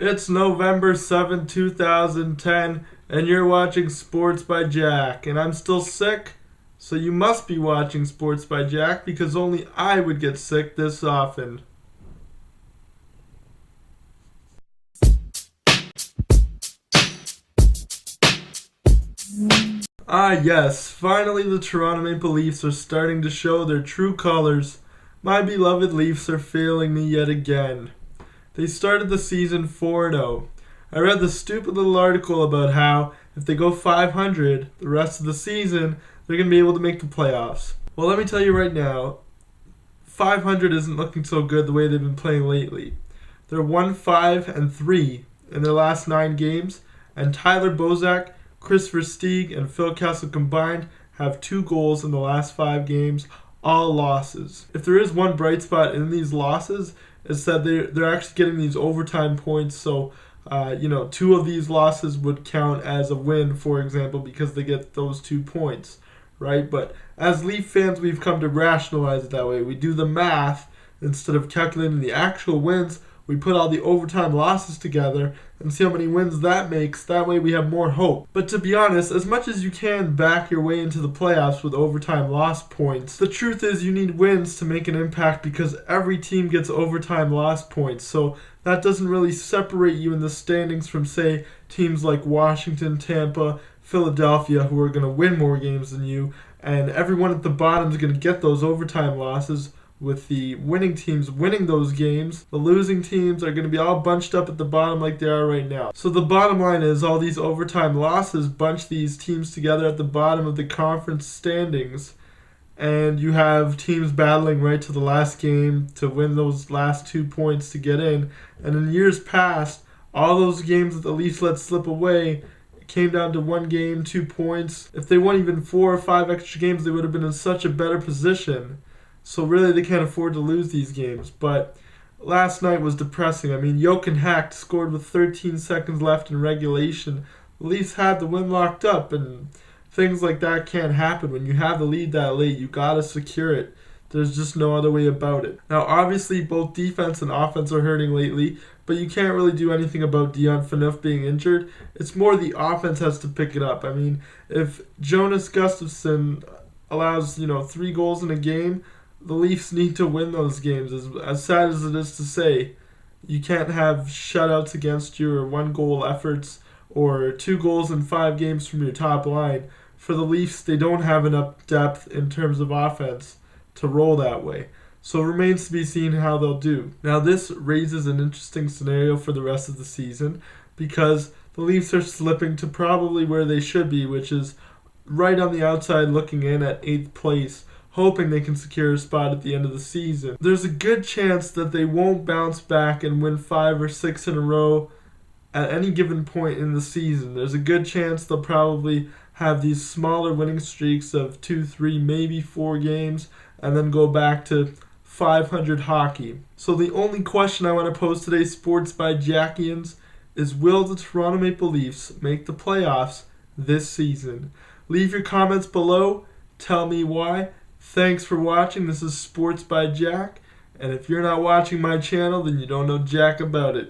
It's November 7th, 2010, and you're watching Sports by Jack. And I'm still sick, so you must be watching Sports by Jack because only I would get sick this often. Ah, yes, finally the Toronto Maple Leafs are starting to show their true colors. My beloved Leafs are failing me yet again. They started the season 4-0. I read this stupid little article about how if they go 500 the rest of the season, they're going to be able to make the playoffs. Well, let me tell you right now, 500 isn't looking so good the way they've been playing lately. They're 1-5-3 in their last 9 games, and Tyler Bozak, Chris Versteeg, and Phil Kessel combined have 2 goals in the last 5 games, all losses. If there is one bright spot in these losses, it's that they're actually getting these overtime points. So, 2 of these losses would count as a win, for example, because they get those 2 points, right? But as Leaf fans, we've come to rationalize it that way. We do the math instead of calculating the actual wins. We put all the overtime losses together and see how many wins that makes. That way we have more hope. But to be honest, as much as you can back your way into the playoffs with overtime loss points, the truth is you need wins to make an impact because every team gets overtime loss points. So that doesn't really separate you in the standings from, say, teams like Washington, Tampa, Philadelphia, who are going to win more games than you. And everyone at the bottom is going to get those overtime losses, with the winning teams winning those games. The losing teams are going to be all bunched up at the bottom like they are right now. So the bottom line is all these overtime losses bunch these teams together at the bottom of the conference standings, and you have teams battling right to the last game to win those last 2 points to get in. And in years past, all those games that the Leafs let slip away, it came down to 1 game, 2 points. If they won even 4 or 5 extra games, they would have been in such a better position. So really, they can't afford to lose these games. But last night was depressing. I mean, Jochen Hack scored with 13 seconds left in regulation. The Leafs had the win locked up, and things like that can't happen. When you have the lead that late, you gotta secure it. There's just no other way about it. Now, obviously, both defense and offense are hurting lately, but you can't really do anything about Dion Phaneuf being injured. It's more the offense has to pick it up. I mean, if Jonas Gustafsson allows, 3 goals in a game, the Leafs need to win those games. As sad as it is to say, you can't have shutouts against you or 1-goal efforts or 2 goals in 5 games from your top line. For the Leafs, they don't have enough depth in terms of offense to roll that way. So it remains to be seen how they'll do. Now this raises an interesting scenario for the rest of the season because the Leafs are slipping to probably where they should be, which is right on the outside looking in at 8th place, hoping they can secure a spot at the end of the season. There's a good chance that they won't bounce back and win 5 or 6 in a row at any given point in the season. There's a good chance they'll probably have these smaller winning streaks of 2, 3, maybe 4 games, and then go back to 500 hockey. So the only question I want to pose today, Sports by Jackians, is will the Toronto Maple Leafs make the playoffs this season? Leave your comments below. Tell me why. Thanks for watching. This is Sports by Jack. And if you're not watching my channel, then you don't know jack about it.